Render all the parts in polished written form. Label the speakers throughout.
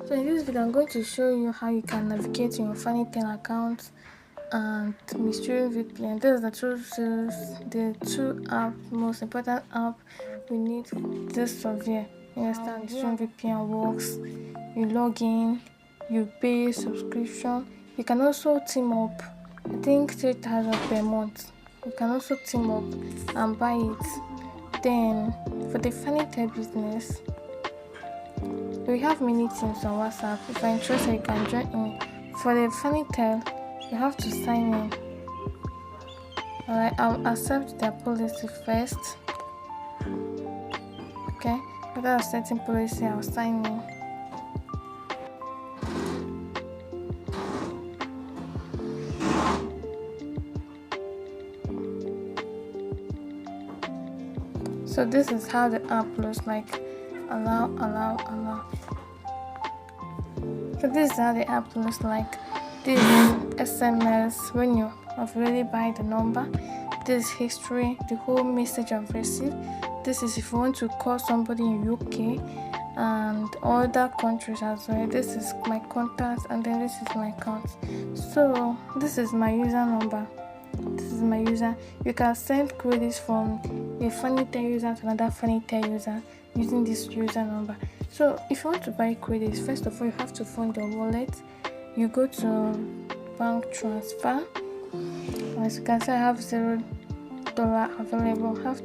Speaker 1: So in this video I'm going to show you how you can navigate in your Fanytel account and Mystery VPN. These are the two most important app we need for this software. You understand? Mystery VPN works. You log in, you pay subscription. You can also team up. I think 3,000 per month. You can also team up and buy it. Then for the Fanytel business, we have many teams on WhatsApp. If you're interested, you can join in. For the Fanytel, you have to sign in. Alright, I'll accept their policy first. Okay, after accepting policy, I'll sign in. So this is how the app looks like. Allow. So this is how the app looks like. This is SMS when you have already buy the number. This is history, the whole message I've received. This is if you want to call somebody in UK and other countries as well. This is my contacts, and then this is my account. So this is my user number. This is my user. You can send credits from a Fanytel user to another Fanytel user using this user number. So if you want to buy credits, first of all you have to fund your wallet. You go to bank transfer. As you can see, I have $0 available. I have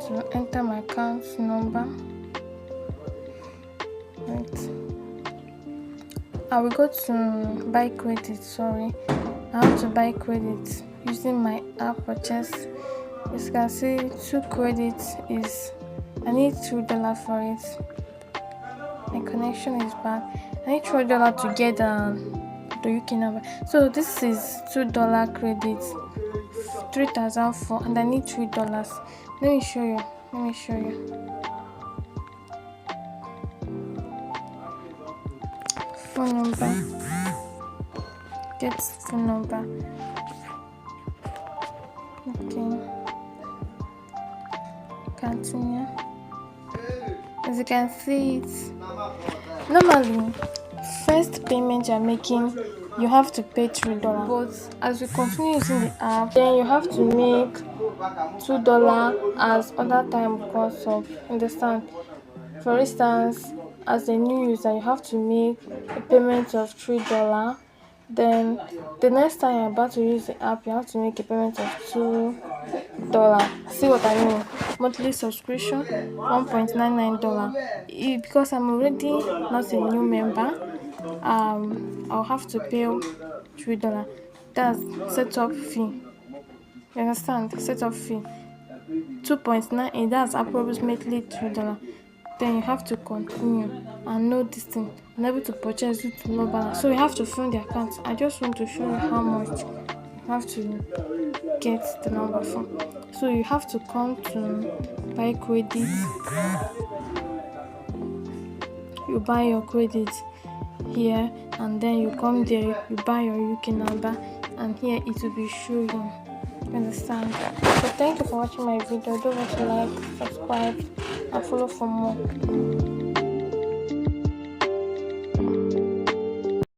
Speaker 1: to enter my account number. Right. I will go to buy credit. I have to buy credit using my app purchase. As you can see, 2 credits is, I need $2 for it. My connection is bad. I need $2 to get the UK number. So this is $2 credit, 3,004, and I need $3. Let me show you. Phone number. Get phone number. Okay. Continue. As you can see, it's normally first payment you're making, you have to pay $3. But as you continue using the app, then you have to make $2 as other time comes up. Understand? For instance, as a new user, you have to make a payment of $3. Then the next time you're about to use the app, you have to make a payment of $2. See what I mean? Monthly subscription, $1.99. Because I'm already not a new member, I'll have to pay $3. That's setup fee. You understand? Setup fee 2.98. That's approximately $3. Then you have to continue and know this thing. Unable to purchase due to no balance. So you have to fund the account. I just want to show you how much you have to get the number from. So you have to come to buy credit. You buy your credit here, and then you come there, you buy your UK number, and here it will be showing. You understand? So thank you for watching my video. Don't forget to like, subscribe, and follow for more.